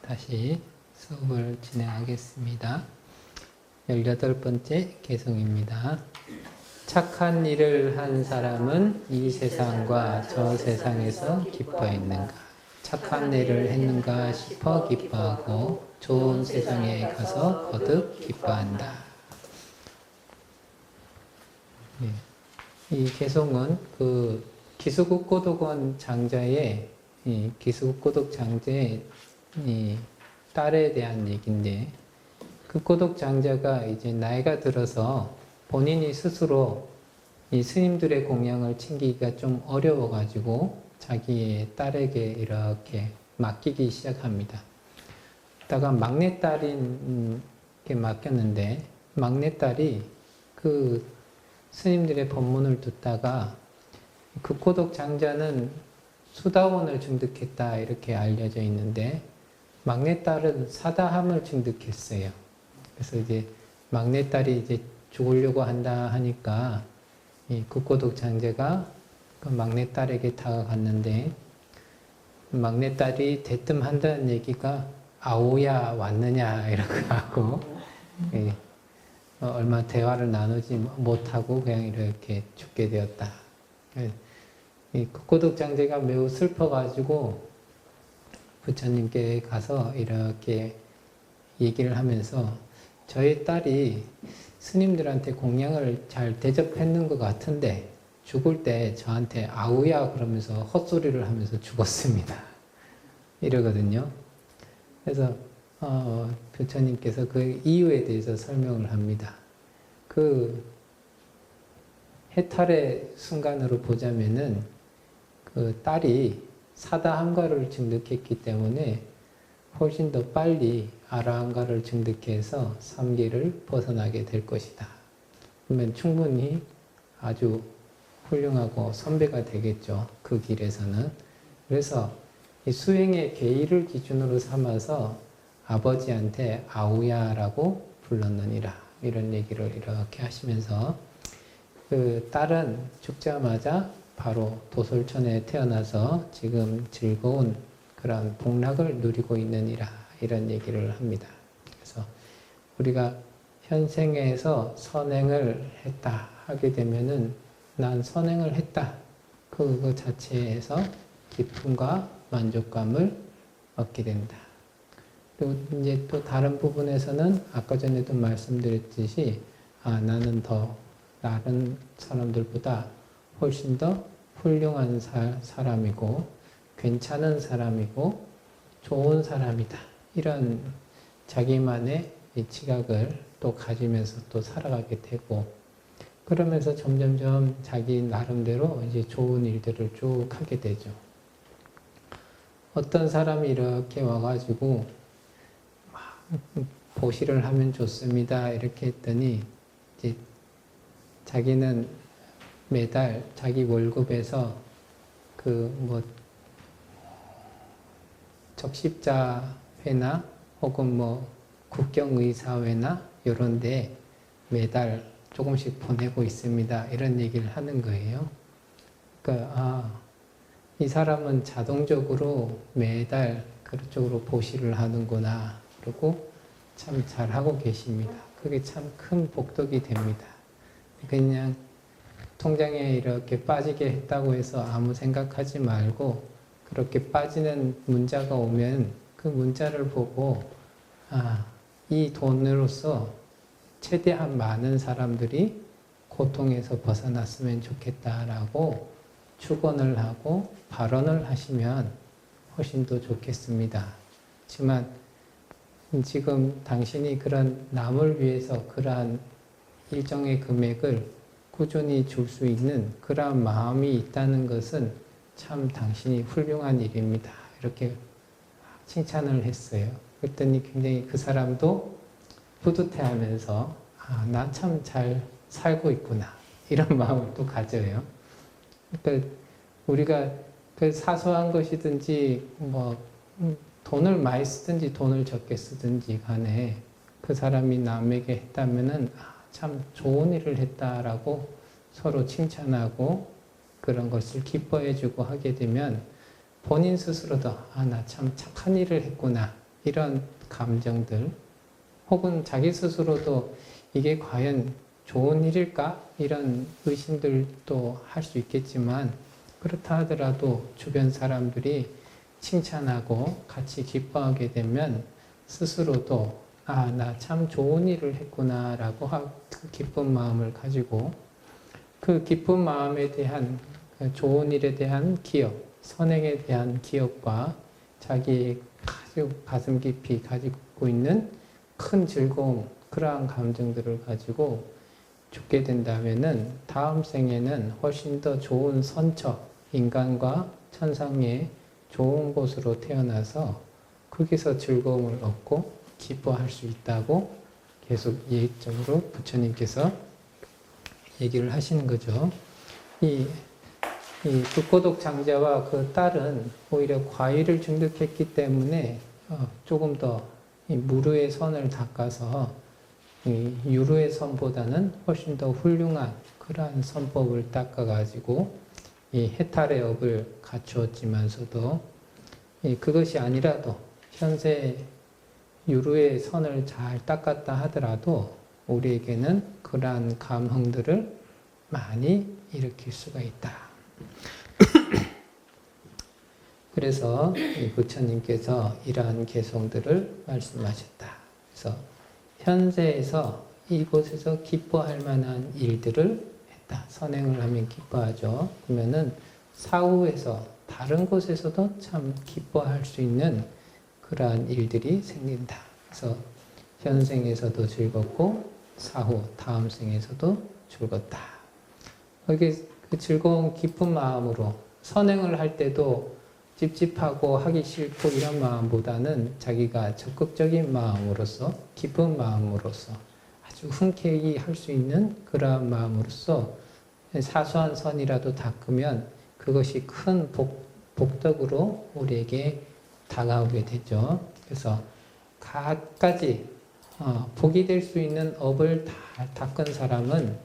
다시 수업을 진행하겠습니다. 18번째 개송입니다. 착한 일을 한 사람은 이 세상과 저 세상에서 기뻐했는가? 착한 일을 했는가 싶어 기뻐하고 좋은 세상에 가서 거듭 기뻐한다. 이 개송은 그 기수국고독원 장자의 기수국고독 장자의 이 딸에 대한 얘기인데, 그 고독 장자가 이제 나이가 들어서 본인이 스스로 이 스님들의 공양을 챙기기가 좀 어려워가지고 자기의 딸에게 이렇게 맡기기 시작합니다. 그러다가 막내딸인게 맡겼는데, 막내딸이 그 스님들의 법문을 듣다가 그 고독 장자는 수다원을 증득했다 이렇게 알려져 있는데, 막내딸은 사다함을 증득했어요. 그래서 이제 막내딸이 이제 죽으려고 한다 하니까 이 극고독 장자가 그 막내딸에게 다가갔는데, 막내딸이 대뜸 한다는 얘기가 아오야 왔느냐 이렇게 하고 얼마 대화를 나누지 못하고 그냥 이렇게 죽게 되었다. 이 극고독 장자가 매우 슬퍼가지고 부처님께 가서 이렇게 얘기를 하면서, 저희 딸이 스님들한테 공양을 잘 대접했는 것 같은데 죽을 때 저한테 아우야 그러면서 헛소리를 하면서 죽었습니다. 이러거든요. 그래서 부처님께서 그 이유에 대해서 설명을 합니다. 그 해탈의 순간으로 보자면은 그 딸이 사다함가를 증득했기 때문에 훨씬 더 빨리 아라함가를 증득해서 삼계를 벗어나게 될 것이다. 그러면 충분히 아주 훌륭하고 선배가 되겠죠. 그 길에서는. 그래서 이 수행의 계의를 기준으로 삼아서 아버지한테 아우야라고 불렀느니라. 이런 얘기를 이렇게 하시면서, 그 딸은 죽자마자 바로 도솔천에 태어나서 지금 즐거운 그런 복락을 누리고 있느니라 이런 얘기를 합니다. 그래서 우리가 현생에서 선행을 했다 하게 되면은 난 선행을 했다, 그거 자체에서 기쁨과 만족감을 얻게 된다. 그리고 이제 또 다른 부분에서는 아까 전에도 말씀드렸듯이 나는 더 다른 사람들보다 훨씬 더 훌륭한 사람이고 괜찮은 사람이고 좋은 사람이다. 이런 자기만의 이 지각을 또 가지면서 또 살아가게 되고, 그러면서 점점점 자기 나름대로 이제 좋은 일들을 쭉 하게 되죠. 어떤 사람이 이렇게 와가지고 보시를 하면 좋습니다 이렇게 했더니, 이제 자기는 매달 자기 월급에서 그 적십자회나 혹은 국경의사회나 이런 데 매달 조금씩 보내고 있습니다 이런 얘기를 하는 거예요. 그러니까 이 사람은 자동적으로 매달 그쪽으로 보시를 하는구나, 그리고 참 잘하고 계십니다. 그게 참 큰 복덕이 됩니다. 그냥 통장에 이렇게 빠지게 했다고 해서 아무 생각하지 말고, 그렇게 빠지는 문자가 오면 그 문자를 보고 이 돈으로서 최대한 많은 사람들이 고통에서 벗어났으면 좋겠다라고 축원을 하고 발언을 하시면 훨씬 더 좋겠습니다. 하지만 지금 당신이 그런 남을 위해서 그러한 일정의 금액을 꾸준히 줄 수 있는 그러한 마음이 있다는 것은 참 당신이 훌륭한 일입니다. 이렇게 칭찬을 했어요. 그랬더니 굉장히 그 사람도 뿌듯해하면서 나 참 잘 살고 있구나 이런 마음을 또 가져요. 그러니까 우리가 그 사소한 것이든지 돈을 많이 쓰든지 돈을 적게 쓰든지 간에 그 사람이 남에게 했다면은 참 좋은 일을 했다라고 서로 칭찬하고 그런 것을 기뻐해주고 하게 되면 본인 스스로도 나 참 착한 일을 했구나 이런 감정들, 혹은 자기 스스로도 이게 과연 좋은 일일까? 이런 의심들도 할 수 있겠지만, 그렇다 하더라도 주변 사람들이 칭찬하고 같이 기뻐하게 되면 스스로도 나 참 좋은 일을 했구나 라고 그 기쁜 마음을 가지고, 그 기쁜 마음에 대한, 그 좋은 일에 대한 기억, 선행에 대한 기억과 자기 아주 가슴 깊이 가지고 있는 큰 즐거움, 그러한 감정들을 가지고 죽게 된다면은 다음 생에는 훨씬 더 좋은 선처, 인간과 천상의 좋은 곳으로 태어나서 거기서 즐거움을 얻고 기뻐할 수 있다고 계속 예적으로 부처님께서 얘기를 하시는 거죠. 이 불고독 장자와 그 딸은 오히려 과일을 중독했기 때문에 조금 더 무르의 선을 닦아서 유르의 선보다는 훨씬 더 훌륭한 그러한 선법을 닦아가지고 이 해탈의 업을 갖추었지만서도 그것이 아니라도 현세 유르의 선을 잘 닦았다 하더라도 우리에게는 그러한 감흥들을 많이 일으킬 수가 있다. 그래서 부처님께서 이러한 개성들을 말씀하셨다. 그래서 현세에서 이곳에서 기뻐할 만한 일들을 했다. 선행을 하면 기뻐하죠. 그러면은 사후에서 다른 곳에서도 참 기뻐할 수 있는 그러한 일들이 생긴다. 그래서 현생에서도 즐겁고 사후 다음 생에서도 즐겁다. 여기 그 즐거운 기쁜 마음으로 선행을 할 때도 찝찝하고 하기 싫고 이런 마음보다는 자기가 적극적인 마음으로서 기쁜 마음으로서 아주 흔쾌히 할 수 있는 그러한 마음으로서 사소한 선이라도 닦으면 그것이 큰 복덕으로 우리에게 다가오게 되죠. 그래서 갖가지 복이 될 수 있는 업을 다 닦은 사람은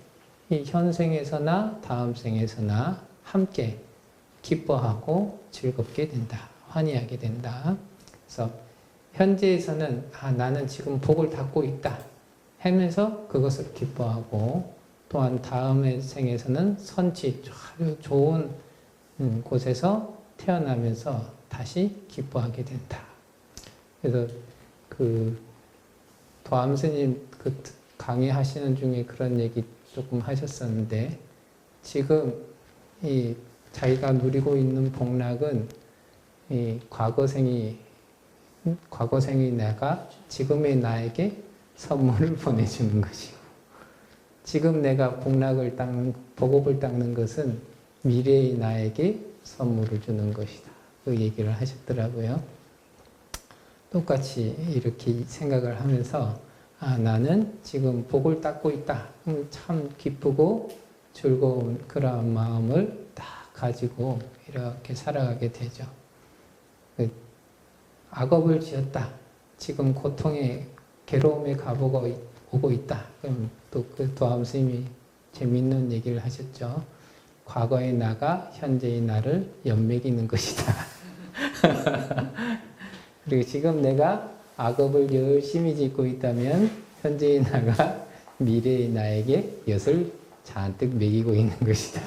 이 현생에서나 다음 생에서나 함께 기뻐하고 즐겁게 된다. 환희하게 된다. 그래서 현재에서는 나는 지금 복을 닦고 있다 하면서 그것을 기뻐하고, 또한 다음의 생에서는 선치 아주 좋은 곳에서 태어나면서 다시 기뻐하게 된다. 그래서 그 도암스님 그 강의하시는 중에 그런 얘기 조금 하셨었는데, 지금 이 자기가 누리고 있는 복락은 이 과거생이 내가 지금의 나에게 선물을 보내주는 것이고, 지금 내가 복업을 닦는 것은 미래의 나에게 선물을 주는 것이다. 그 얘기를 하셨더라고요. 똑같이 이렇게 생각을 하면서 나는 지금 복을 닦고 있다. 참 기쁘고 즐거운 그러한 마음을 딱 가지고 이렇게 살아가게 되죠. 악업을 지었다. 지금 고통의 괴로움에 오고 있다. 그럼 또 그 도암 스님이 재밌는 얘기를 하셨죠. 과거의 나가 현재의 나를 연맥이는 것이다. 그리고 지금 내가 악업을 열심히 짓고 있다면 현재의 나가 미래의 나에게 엿을 잔뜩 먹이고 있는 것이다.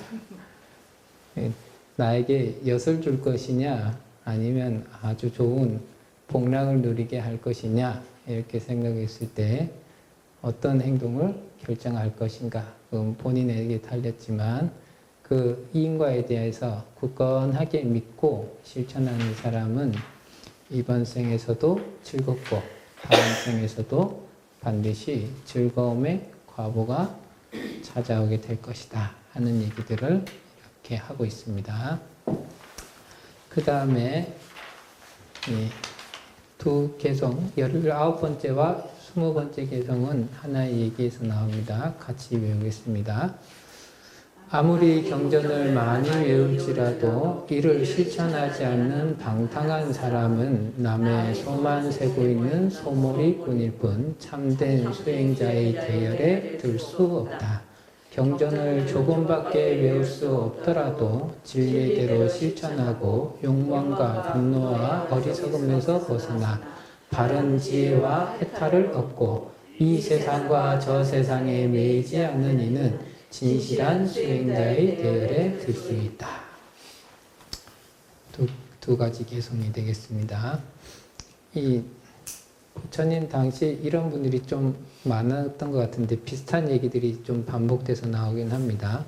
나에게 엿을 줄 것이냐 아니면 아주 좋은 복락을 누리게 할 것이냐, 이렇게 생각했을 때 어떤 행동을 결정할 것인가, 그건 본인에게 달렸지만 그 이인과에 대해서 굳건하게 믿고 실천하는 사람은 이번 생에서도 즐겁고 다음 생에서도 반드시 즐거움의 과보가 찾아오게 될 것이다 하는 얘기들을 이렇게 하고 있습니다. 그 다음에 두 개성, 19번째와 20번째 개성은 하나의 얘기에서 나옵니다. 같이 외우겠습니다. 아무리 경전을 많이 외울지라도 이를 실천하지 않는 방탕한 사람은 남의 소만 세고 있는 소몰이꾼일 뿐 참된 수행자의 대열에 들 수 없다. 경전을 조금밖에 외울 수 없더라도 진리대로 실천하고 욕망과 분노와 어리석음에서 벗어나 바른 지혜와 해탈을 얻고 이 세상과 저 세상에 매이지 않는 이는 진실한 수행자의 대열에 들 수 있다. 두 가지 개송이 되겠습니다. 이 부처님 당시 이런 분들이 좀 많았던 것 같은데 비슷한 얘기들이 좀 반복돼서 나오긴 합니다.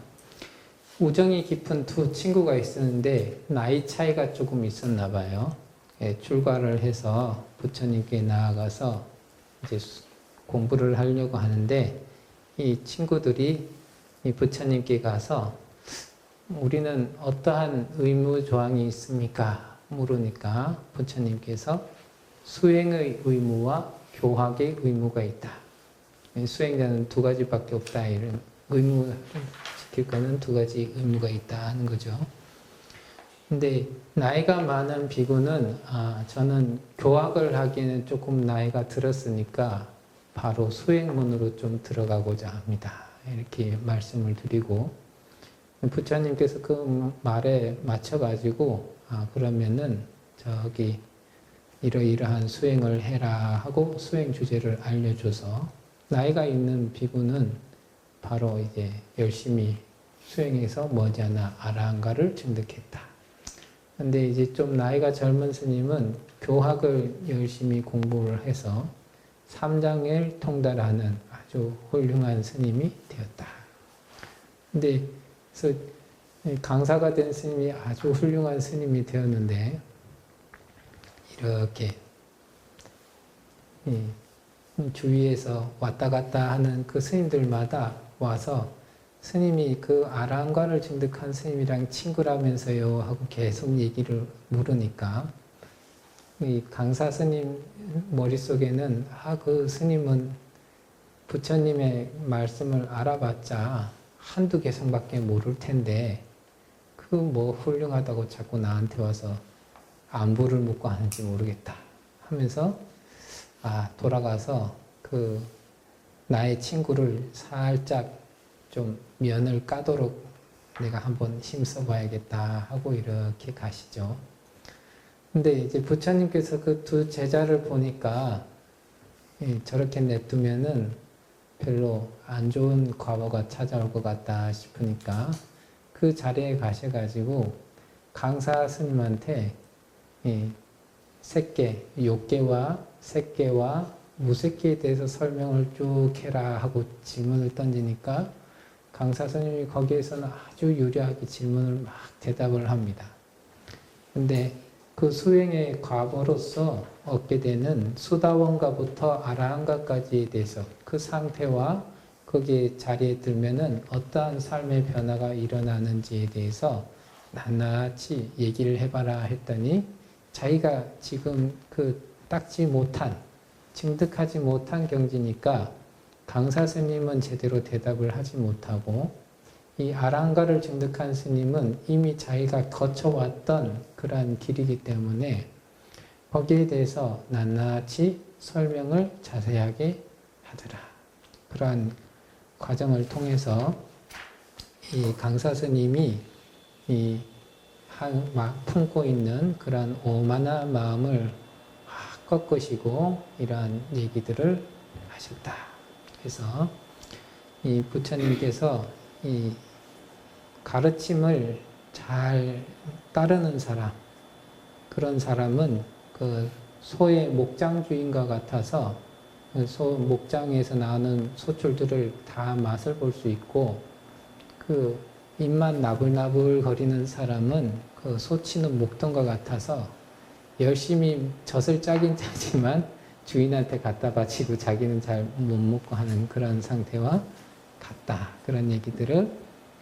우정이 깊은 두 친구가 있었는데 나이 차이가 조금 있었나 봐요. 예, 출가를 해서 부처님께 나아가서 이제 공부를 하려고 하는데 이 친구들이 이 부처님께 가서 우리는 어떠한 의무 조항이 있습니까? 물으니까 부처님께서 수행의 의무와 교학의 의무가 있다. 수행자는 두 가지밖에 없다. 이런 의무 지킬 거는 두 가지 의무가 있다 하는 거죠. 근데 나이가 많은 비구는 저는 교학을 하기에는 조금 나이가 들었으니까 바로 수행문으로 좀 들어가고자 합니다. 이렇게 말씀을 드리고 부처님께서 그 말에 맞춰가지고 그러면은 저기 이러이러한 수행을 해라 하고 수행 주제를 알려줘서 나이가 있는 비구는 바로 이제 열심히 수행해서 머지않아 아라한가를 증득했다. 근데 이제 좀 나이가 젊은 스님은 교학을 열심히 공부를 해서 삼장을 통달하는 아주 훌륭한 스님이 되었다. 근데 그래서 강사가 된 스님이 아주 훌륭한 스님이 되었는데 이렇게 주위에서 왔다 갔다 하는 그 스님들마다 와서 스님이 그 아라한과를 증득한 스님이랑 친구라면서요 하고 계속 얘기를 물으니까 이 강사 스님 머릿속에는 그 스님은 부처님의 말씀을 알아봤자 한두 개성밖에 모를 텐데 그 뭐 훌륭하다고 자꾸 나한테 와서 안부를 묻고 하는지 모르겠다 하면서 돌아가서 그 나의 친구를 살짝 좀 면을 까도록 내가 한번 힘써봐야겠다 하고 이렇게 가시죠. 근데 이제 부처님께서 그 두 제자를 보니까 저렇게 냅두면은 별로 안 좋은 과거가 찾아올 것 같다 싶으니까 그 자리에 가셔가지고 강사 스님한테 색계, 욕계와 색계와 무색계에 대해서 설명을 쭉 해라 하고 질문을 던지니까 강사 스님이 거기에서는 아주 유리하게 질문을 막 대답을 합니다. 근데 그 수행의 과보로서 얻게 되는 수다원가부터 아라한가까지에 대해서 그 상태와 거기에 자리에 들면은 어떠한 삶의 변화가 일어나는지에 대해서 낱낱이 얘기를 해봐라 했더니 자기가 지금 그 닦지 못한, 증득하지 못한 경지니까 강사 스님은 제대로 대답을 하지 못하고 이 아라한가를 증득한 스님은 이미 자기가 거쳐왔던 그러한 길이기 때문에 거기에 대해서 낱낱이 설명을 자세하게 하더라. 그러한 과정을 통해서 이 강사 스님이 품고 있는 그러한 오만한 마음을 꺾으시고 이러한 얘기들을 하셨다. 그래서 이 부처님께서 이 가르침을 잘 따르는 사람, 그런 사람은 그 소의 목장주인과 같아서 소 목장에서 나오는 소출들을 다 맛을 볼 수 있고 그 입만 나불나불 거리는 사람은 그 소치는 목동과 같아서 열심히 젖을 짜긴 짜지만 주인한테 갖다 바치고 자기는 잘 못 먹고 하는 그런 상태와 같다. 그런 얘기들을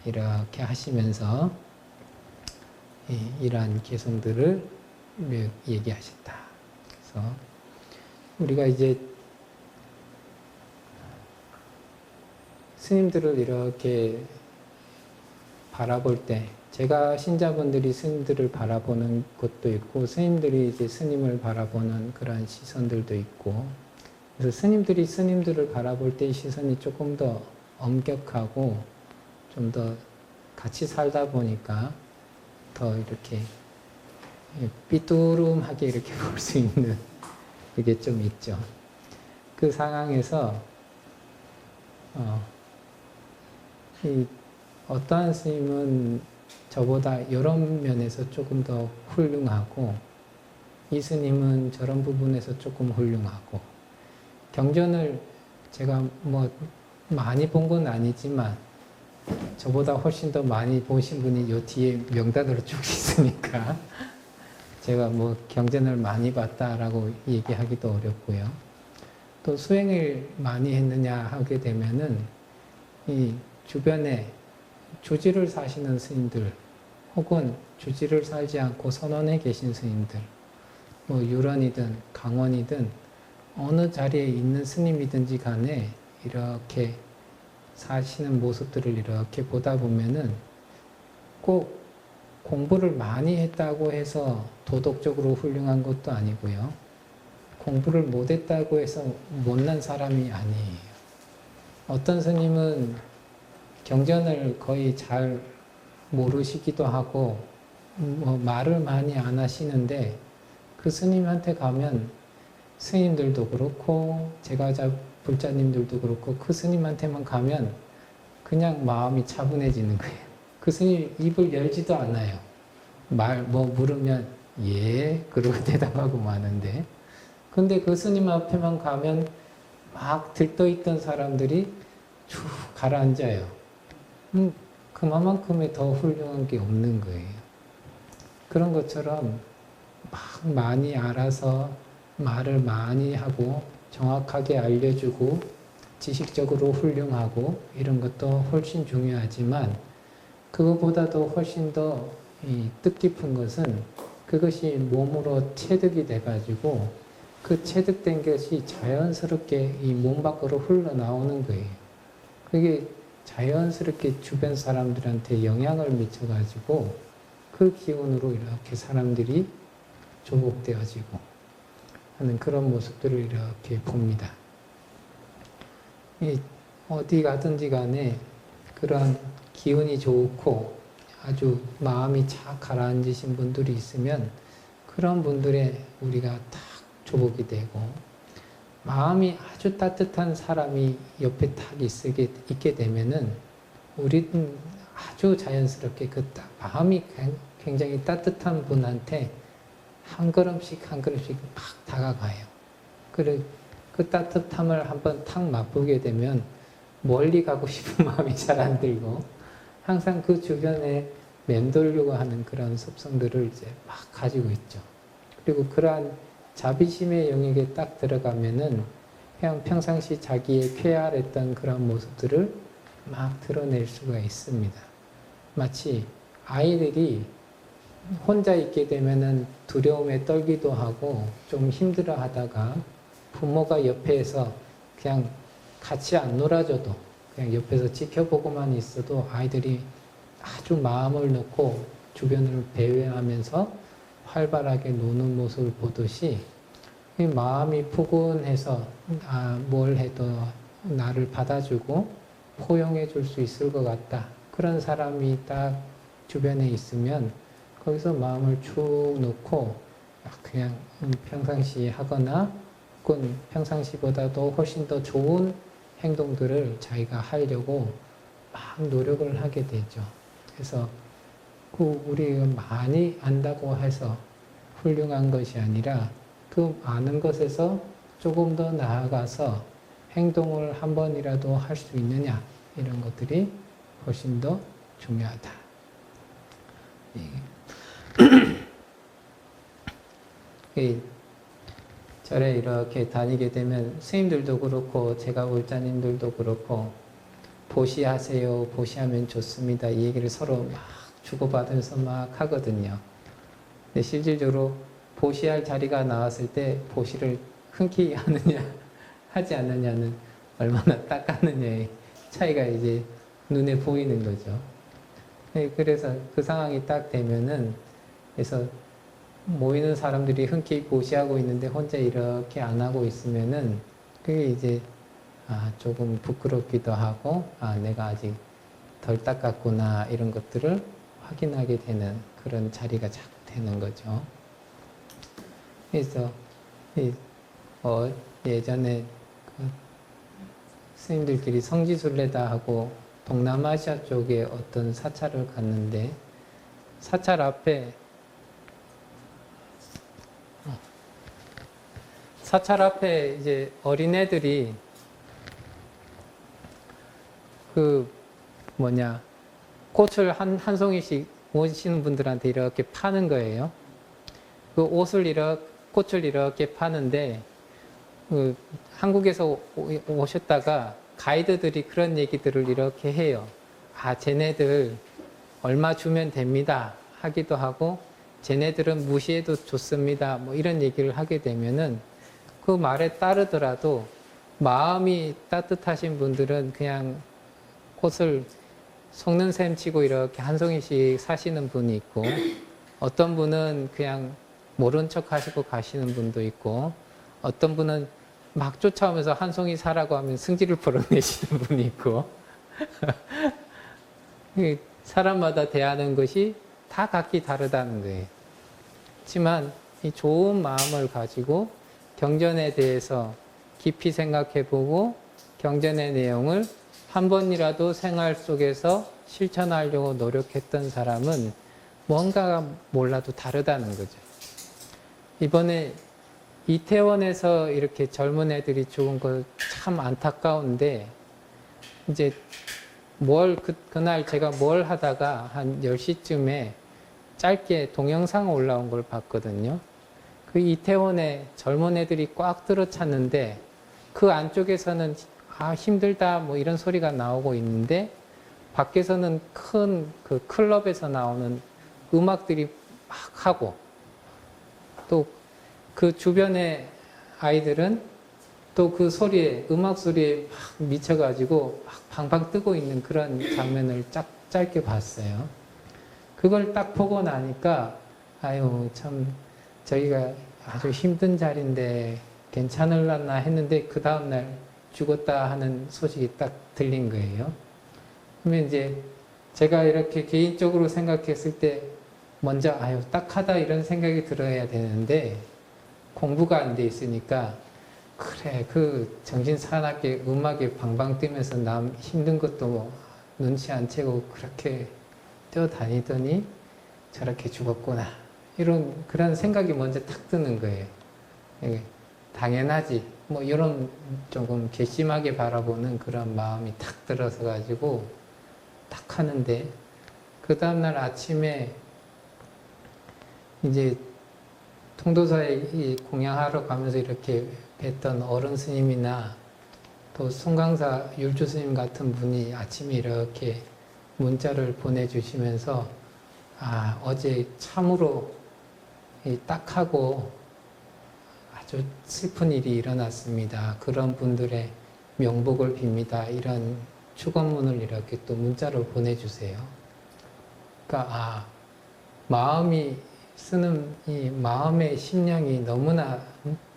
이렇게 하시면서 이러한 개성들을 얘기하셨다. 그래서 우리가 이제 스님들을 이렇게 바라볼 때 제가 신자분들이 스님들을 바라보는 것도 있고 스님들이 이제 스님을 바라보는 그런 시선들도 있고 그래서 스님들이 스님들을 바라볼 때 이 시선이 조금 더 엄격하고 좀 더 같이 살다 보니까 더 이렇게 삐뚤음하게 이렇게 볼 수 있는 그게 좀 있죠. 그 상황에서 이 어떠한 스님은 저보다 이런 면에서 조금 더 훌륭하고 이 스님은 저런 부분에서 조금 훌륭하고 경전을 제가 뭐 많이 본 건 아니지만 저보다 훨씬 더 많이 보신 분이 요 뒤에 명단으로 쭉 있으니까 제가 뭐 경전을 많이 봤다라고 얘기하기도 어렵고요. 또 수행을 많이 했느냐 하게 되면은 이 주변에 주지를 사시는 스님들 혹은 주지를 살지 않고 선원에 계신 스님들 뭐 유런이든 강원이든 어느 자리에 있는 스님이든지 간에 이렇게 사시는 모습들을 이렇게 보다 보면은 꼭 공부를 많이 했다고 해서 도덕적으로 훌륭한 것도 아니고요. 공부를 못했다고 해서 못난 사람이 아니에요. 어떤 스님은 경전을 거의 잘 모르시기도 하고 뭐 말을 많이 안 하시는데 그 스님한테 가면 스님들도 그렇고 제가자 불자님들도 그렇고 그 스님한테만 가면 그냥 마음이 차분해지는 거예요. 그 스님 입을 열지도 않아요. 말 뭐 물으면 예 그러고 대답하고 마는데 근데 그 스님 앞에만 가면 막 들떠있던 사람들이 쭉 가라앉아요. 그만큼의 더 훌륭한 게 없는 거예요. 그런 것처럼 막 많이 알아서 말을 많이 하고 정확하게 알려주고 지식적으로 훌륭하고 이런 것도 훨씬 중요하지만 그것보다도 훨씬 더 뜻깊은 것은 그것이 몸으로 체득이 돼가지고 그 체득된 것이 자연스럽게 이 몸 밖으로 흘러나오는 거예요. 그게 자연스럽게 주변 사람들한테 영향을 미쳐가지고 그 기운으로 이렇게 사람들이 조복되어지고 하는 그런 모습들을 이렇게 봅니다. 어디 가든지 간에 그런 기운이 좋고 아주 마음이 착 가라앉으신 분들이 있으면 그런 분들의 우리가 딱 조복이 되고 마음이 아주 따뜻한 사람이 옆에 딱 있게 되면은 우리는 아주 자연스럽게 그 마음이 굉장히 따뜻한 분한테 한 걸음씩 한 걸음씩 막 다가가요. 그래 그 따뜻함을 한번 탁 맛보게 되면 멀리 가고 싶은 마음이 잘 안 들고 항상 그 주변에 맴돌려고 하는 그런 습성들을 이제 막 가지고 있죠. 그리고 그러한 자비심의 영역에 딱 들어가면은 그냥 평상시 자기의 쾌활했던 그런 모습들을 막 드러낼 수가 있습니다. 마치 아이들이 혼자 있게 되면은 두려움에 떨기도 하고 좀 힘들어 하다가 부모가 옆에서 그냥 같이 안 놀아줘도 그냥 옆에서 지켜보고만 있어도 아이들이 아주 마음을 놓고 주변을 배회하면서 활발하게 노는 모습을 보듯이 마음이 푸근해서 뭘 해도 나를 받아주고 포용해 줄 수 있을 것 같다. 그런 사람이 딱 주변에 있으면 거기서 마음을 쭉 놓고 그냥 평상시 하거나 혹은 평상시보다도 훨씬 더 좋은 행동들을 자기가 하려고 막 노력을 하게 되죠. 그래서 우리가 많이 안다고 해서 훌륭한 것이 아니라 그 아는 것에서 조금 더 나아가서 행동을 한 번이라도 할 수 있느냐 이런 것들이 훨씬 더 중요하다. 절에 이렇게 다니게 되면 스님들도 그렇고 제가 불자님들도 그렇고 보시하세요. 보시하면 좋습니다. 이 얘기를 서로 막 주고받으면서 막 하거든요. 근데 실질적으로 보시할 자리가 나왔을 때 보시를 흔쾌히 하느냐 하지 않느냐는 얼마나 닦았느냐의 차이가 이제 눈에 보이는 거죠. 그래서 그 상황이 딱 되면은 그래서 모이는 사람들이 흔쾌히 보시하고 있는데 혼자 이렇게 안 하고 있으면은 그게 이제 조금 부끄럽기도 하고 내가 아직 덜 닦았구나 이런 것들을 확인하게 되는 그런 자리가 자꾸 되는 거죠. 그래서 예전에 그 스님들끼리 성지순례다 하고 동남아시아 쪽에 어떤 사찰을 갔는데 사찰 앞에 이제 어린애들이 꽃을 한 송이씩 오시는 분들한테 이렇게 파는 거예요. 그 꽃을 이렇게 파는데, 한국에서 오셨다가 가이드들이 그런 얘기들을 이렇게 해요. 쟤네들 얼마 주면 됩니다. 하기도 하고, 쟤네들은 무시해도 좋습니다. 뭐 이런 얘기를 하게 되면은 그 말에 따르더라도 마음이 따뜻하신 분들은 그냥 꽃을 속는 셈 치고 이렇게 한 송이씩 사시는 분이 있고, 어떤 분은 그냥 모른 척 하시고 가시는 분도 있고, 어떤 분은 막 쫓아오면서 한 송이 사라고 하면 승질을 벌어내시는 분이 있고, 사람마다 대하는 것이 다 각기 다르다는 거예요. 하지만 이 좋은 마음을 가지고 경전에 대해서 깊이 생각해보고 경전의 내용을 한 번이라도 생활 속에서 실천하려고 노력했던 사람은 뭔가가 몰라도 다르다는 거죠. 이번에 이태원에서 이렇게 젊은 애들이 죽은 거 참 안타까운데, 이제 그날 제가 뭘 하다가 한 10시쯤에 짧게 동영상 올라온 걸 봤거든요. 그 이태원에 젊은 애들이 꽉 들어찼는데 그 안쪽에서는 힘들다 뭐 이런 소리가 나오고 있는데, 밖에서는 큰 그 클럽에서 나오는 음악들이 막 하고, 또 그 주변의 아이들은 또 그 소리에, 음악 소리에 막 미쳐가지고 막 방방 뜨고 있는 그런 장면을 짧게 봤어요. 그걸 딱 보고 나니까 참 저희가 아주 힘든 자리인데 괜찮을라나 했는데 그 다음날 죽었다 하는 소식이 딱 들린 거예요. 그러면 이제 제가 이렇게 개인적으로 생각했을 때 먼저 딱하다 이런 생각이 들어야 되는데, 공부가 안 돼 있으니까 그래 그 정신사납게 음악에 방방 뛰면서 남 힘든 것도 뭐 눈치 안 채고 그렇게 뛰어다니더니 저렇게 죽었구나, 그런 생각이 먼저 탁 드는 거예요. 당연하지 뭐 이런 조금 괘씸하게 바라보는 그런 마음이 탁 들어서 가지고 딱 하는데, 그 다음날 아침에 이제 통도사에 공양하러 가면서 이렇게 뵀던 어른 스님이나 또 송강사 율주 스님 같은 분이 아침에 이렇게 문자를 보내주시면서 어제 참으로 딱하고 아주 슬픈 일이 일어났습니다. 그런 분들의 명복을 빕니다. 이런 축원문을 이렇게 또 문자로 보내주세요. 그러니까 마음이 쓰는 이 마음의 심량이 너무나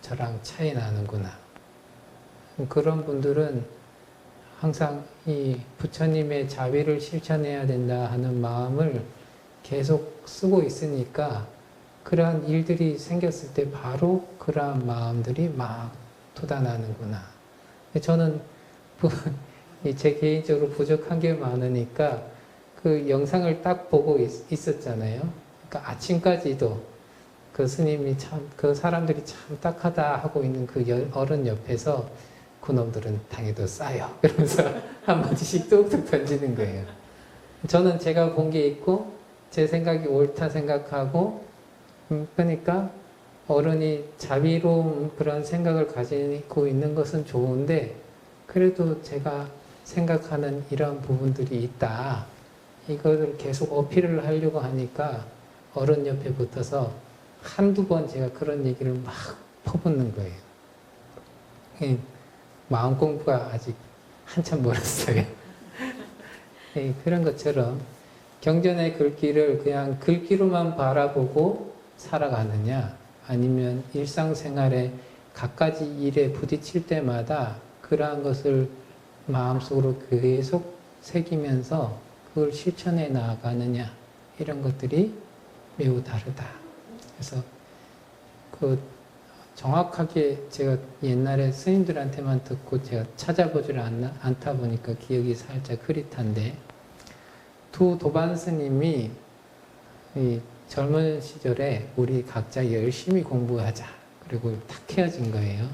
저랑 차이 나는구나. 그런 분들은 항상 이 부처님의 자비를 실천해야 된다 하는 마음을 계속 쓰고 있으니까 그러한 일들이 생겼을 때 바로 그러한 마음들이 막 돋아나는구나. 저는 제 개인적으로 부족한 게 많으니까 그 영상을 딱 보고 있었잖아요. 그러니까 아침까지도 그 스님이 그 사람들이 참 딱하다 하고 있는 그 어른 옆에서 그놈들은 당해도 싸요. 그러면서 한마디씩 뚝뚝 던지는 거예요. 저는 제가 본 게 있고 제 생각이 옳다 생각하고, 그러니까 어른이 자비로운 그런 생각을 가지고 있는 것은 좋은데, 그래도 제가 생각하는 이런 부분들이 있다. 이거를 계속 어필을 하려고 하니까 어른 옆에 붙어서 한두 번 제가 그런 얘기를 막 퍼붓는 거예요. 마음 공부가 아직 한참 멀었어요. 그런 것처럼 경전의 글귀를 그냥 글귀로만 바라보고 살아가느냐, 아니면 일상생활에 갖가지 일에 부딪힐 때마다 그러한 것을 마음속으로 계속 새기면서 그걸 실천해 나아가느냐, 이런 것들이 매우 다르다. 그래서 정확하게 제가 옛날에 스님들한테만 듣고 제가 찾아보질 않다 보니까 기억이 살짝 흐릿한데, 두 도반 스님이 이 젊은 시절에 우리 각자 열심히 공부하자, 그리고 딱 헤어진 거예요.